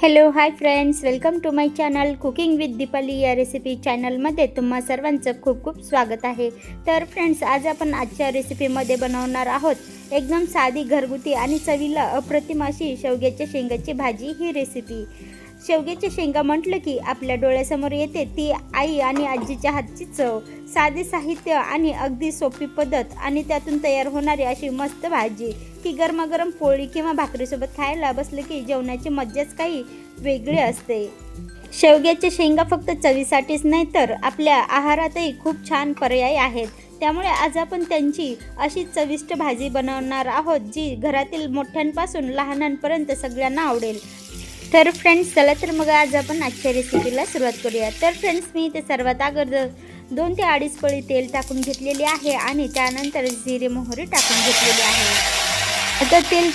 Hello hi friends, welcome to my channel cooking with Deepali या recipe चॅनलमध्ये तुम्हा सर्वांचं खूप खूप स्वागत आहे। तर फ्रेंड्स, आज आपण आजच्या रेसिपीमध्ये बनवणार आहोत एकदम साधी, घरगुती आणि चवीला अप्रतिम अशी शेवग्याच्या शेंगाची भाजी। ही रेसिपी शेवग्याच्या शेंगा म्हटलं की आपल्या डोळ्यासमोर येते ती आई आणि आजीच्या हातची चव, साधे साहित्य आणि अगदी सोपी पद्धत आणि त्यातून तयार होणारी अशी मस्त भाजी की गरमागरम पोळी किंवा भाकरीसोबत खायला बसलं की जेवणाची मज्जाच काही वेगळी असते। शेवग्याच्या शेंगा फक्त चवीसाठीच नाही तर आपल्या आहारातही खूप छान पर्याय आहेत। त्यामुळे आज आपण त्यांची अशी चविष्ट भाजी बनवणार आहोत जी घरातील मोठ्यांपासून लहानांपर्यंत सगळ्यांना आवडेल। तर फ्रेंड्स, चला तर मग आज आपण आजच्या रेसिपीला सुरुवात करूया। तर फ्रेंड्स, मी इथे सर्वात अगोदर 2 ते 2.5 पळी तेल टाकून घेतलेले आहे आणि त्यानंतर जिरे मोहरी टाकून घेतलेली आहे। आता तेल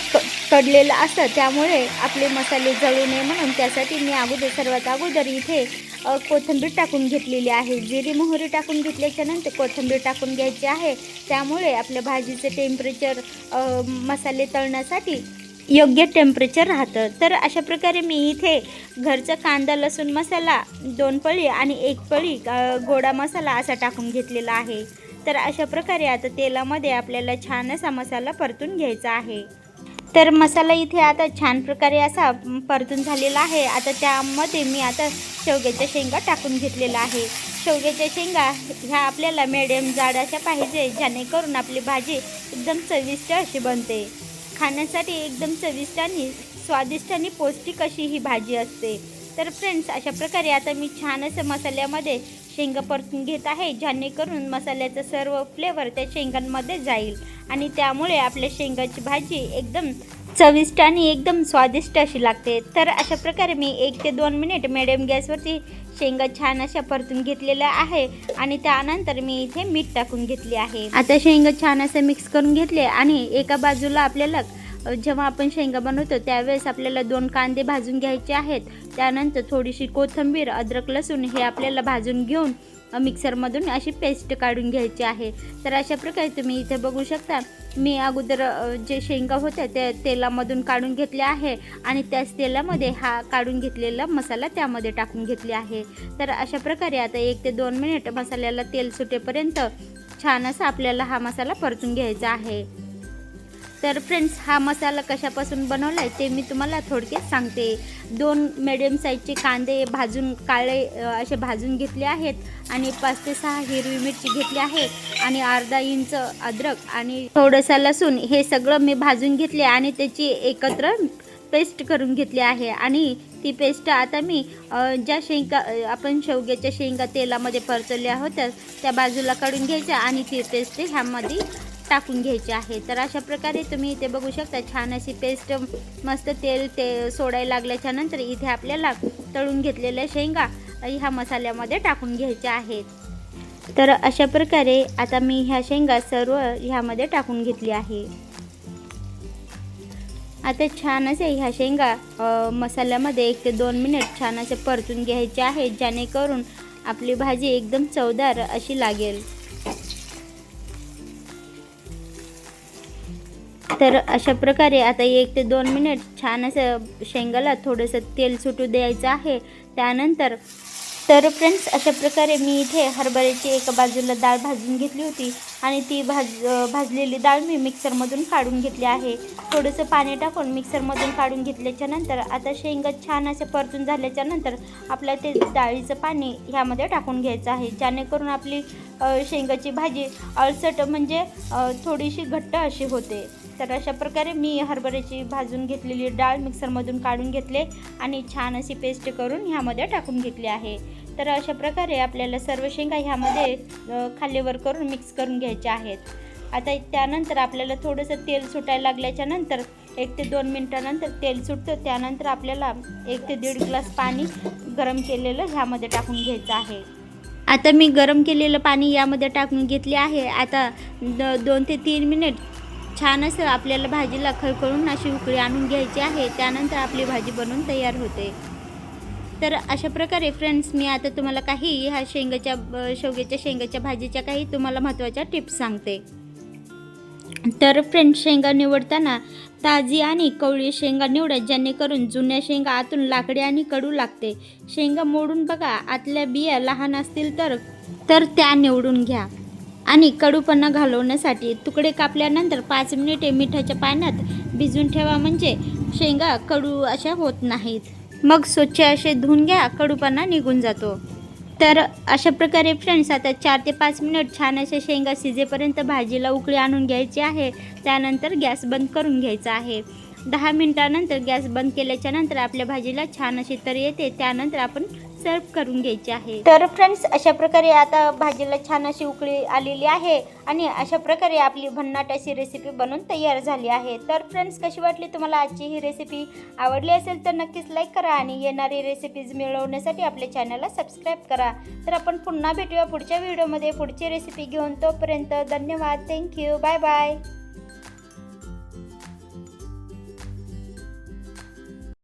कडलेलं असतं त्यामुळे आपले मसाले जळू नये म्हणून त्यासाठी मी सर्वात अगोदर इथे कोथिंबीर टाकून घेतलेली आहे। जिरे मोहरी टाकून घेतल्याच्या नंतर कोथिंबीर टाकून घ्यायची आहे। त्यामुळे आपल्या भाजीचं टेम्परेचर मसाले तळण्यासाठी योग्य टेम्परेचर राहतं। तर अशा प्रकारे मी इथे घरचा कांदा लसूण मसाला 2 पळी आणि 1 पळी गोडा मसाला असा टाकून घेतलेला आहे। तर अशा प्रकारे आता तेलामध्ये आपल्याला छान असा मसाला परतून घ्यायचा आहे। तर मसाला इथे आता छान प्रकारे असा परतून झालेला आहे। आता त्यामध्ये मी आता शेवग्याच्या शेंगा टाकून घेतलेला आहे। शेवग्याच्या शेंगा ह्या आपल्याला मीडियम जाड अशा पाहिजे, जेणेकरून आपली भाजी एकदम चविष्ट अशी बनते। खाण्यासाठी एकदम चविष्ट आणि स्वादिष्ट आणि पौष्टिक अशी ही भाजी असते। तर फ्रेंड्स, अशा प्रकारे आता मी छान असं मसाल्यामध्ये शेंगा परतून घेत आहे, जेणेकरून मसाल्याचा सर्व फ्लेवर त्या शेंगांमध्ये जाईल आणि त्यामुळे आपल्या शेंगाची भाजी एकदम चविष्ट आणि एकदम स्वादिष्ट अशी लागते। तर अशा प्रकारे मी 1 ते 2 मिनिट मीडियम गॅसवरती शेंगा छान अशा परतून घेतलेल्या आहे आणि त्यानंतर मी इथे मीठ टाकून घेतले आहे। आता शेंगा छान असं मिक्स करून घेतले आणि एका बाजूला आपल्याला जेव्हा आपण शेंगा बनवतो त्यावेळेस आपल्याला 2 कांदे भाजून घ्यायचे आहेत। त्यानंतर थोडीशी कोथिंबीर, अद्रक, लसूण हे आपल्याला भाजून घेऊन मिक्सरमधून अशी पेस्ट काढून घ्यायची आहे। तर अशा प्रकारे तुम्ही इथे बघू शकता, मी अगोदर जे शेंगा होत्या त्या तेलामधून काढून घेतल्या आहे आणि त्याच तेलामध्ये हा काढून घेतलेला मसाला त्यामध्ये टाकून घेतले आहे। तर अशा प्रकारे आता 1 ते 2 मिनिट मसाल्याला तेल सुटेपर्यंत छान असा आपल्याला हा मसाला परतून घ्यायचा आहे। तर फ्रेंड्स, हा मसाला कशापासून बनवला आहे ते मी तुम्हाला थोडक्यात सांगते। 2 मीडियम साईजचे कांदे भाजून काळे असे भाजून घेतले आहेत आणि 5 ते 6 हिरवी मिरची घेतली आहे आणि अर्धा इंच अद्रक आणि थोडंसं लसूण हे सगळं मी भाजून घेतले आणि त्याची एकत्र पेस्ट करून घेतली आहे। आणि ती पेस्ट आता मी ज्या शेंगा आपण शेवग्याच्या शेंगा तेलामध्ये परतवल्या होत्या त्या बाजूला काढून घ्यायच्या आणि ती पेस्ट ह्यामध्ये टाकून घ्यायची आहे। तर अशा प्रकारे तुम्ही इथे बघू शकता, छान अशी पेस्ट मस्त तेल सोडायला लागल्याच्या नंतर इथे आपल्याला तळून घेतलेल्या शेंगा ह्या मसाल्यामध्ये टाकून घ्यायच्या आहेत। तर अशा प्रकारे आता मी ह्या शेंगा सर्व ह्यामध्ये टाकून घेतली आहे। आता छान असे ह्या शेंगा मसाल्यामध्ये 1 ते 2 मिनिट छान असे परतून घ्यायचे आहेत, जेणेकरून आपली भाजी एकदम चवदार अशी लागेल। तर अशा प्रकारे आता 1 ते 2 मिनिट छान असं शेंगाला थोडंसं तेल सुटू द्यायचं आहे। त्यानंतर तर फ्रेंड्स, अशा प्रकारे मी इथे हरभऱ्याची एका बाजूला डाळ भाजून घेतली होती आणि ती भाजलेली डाळ मी मिक्सरमधून काढून घेतली आहे। थोडंसं पाणी टाकून मिक्सरमधून काढून घेतल्याच्या नंतर आता शेंगा छान असे परतून झाल्याच्या नंतर आपल्या ते डाळीचं पाणी ह्यामध्ये टाकून घ्यायचं आहे, जेणेकरून आपली शेंगाची भाजी अळसट म्हणजे थोडीशी घट्ट अशी होते। तर अशा प्रकारे मी हरभऱ्याची भाजून घेतलेली डाळ मिक्सरमधून काढून घेतले आणि छान अशी पेस्ट करून ह्यामध्ये टाकून घेतली आहे। तर अशा प्रकारे आपल्याला सर्व शेंगा ह्यामध्ये खालीवर करून मिक्स करून घ्यायच्या आहेत। आता त्यानंतर आपल्याला थोडंसं तेल सुटायला लागल्याच्या नंतर 1 ते 2 मिनिटानंतर तेल सुटतं, त्यानंतर आपल्याला 1 ते 1.5 ग्लास पाणी गरम केलेलं ह्यामध्ये टाकून घ्यायचं आहे। आता मी गरम केलेलं पाणी यामध्ये टाकून घेतले आहे। आता 2 ते 3 मिनिट छान असं आपल्याला भाजीला खळखळून अशी उकळी आणून घ्यायची आहे। त्यानंतर आपली भाजी बनवून तयार होते। तर अशा प्रकारे फ्रेंड्स, मी आता तुम्हाला काही ह्या शेवग्याच्या शेंगाच्या भाजीच्या काही तुम्हाला महत्त्वाच्या टिप्स सांगते। तर फ्रेंड्स, शेंगा निवडताना ताजी आणि कवळी शेंगा निवडा, जेणेकरून जुन्या शेंगा आतून लाकडी आणि कडू लागते. शेंगा मोडून बघा, आतल्या बिया लहान असतील तर त्या निवडून घ्या. आणि कडूपणा घालवण्यासाठी तुकडे कापल्यानंतर 5 मिनिटे मिठाच्या पाण्यात भिजून ठेवा, म्हणजे शेंगा कडू अशा होत नाहीत. मग स्वच्छ असे धुवून घ्या, कडूपणा निघून जातो. तर अशा प्रकारे फ्रेंड्स आता 4 ते 5 मिनिट छान अशा शेंगा शिजेपर्यंत भाजीला उकळी आणून घ्यायची आहे. त्यानंतर गॅस बंद करून घ्यायचा आहे. 10 मिनिटानंतर गॅस बंद केल्याच्या नंतर आपल्या भाजीला छान अशी तरी येते. त्यानंतर आपण सर्व करून घ्यायची आहे. तर फ्रेंड्स अशा प्रकारे आता भाजीला छान अशी उकळी आलेली आहे आणि अशा प्रकारे आपली भन्नाट अशी रेसिपी बनवून तयार झाली आहे. तर फ्रेंड्स कशी वाटली तुम्हाला आजची ही रेसिपी? आवडली असेल तर नक्कीच लाईक करा आणि येणारी रेसिपीज मिळवण्यासाठी आपल्या चॅनलला सबस्क्राईब करा. तर आपण पुन्हा भेटूया पुढच्या व्हिडिओमध्ये पुढची रेसिपी घेऊन. तोपर्यंत धन्यवाद. थँक्यू. Bye bye.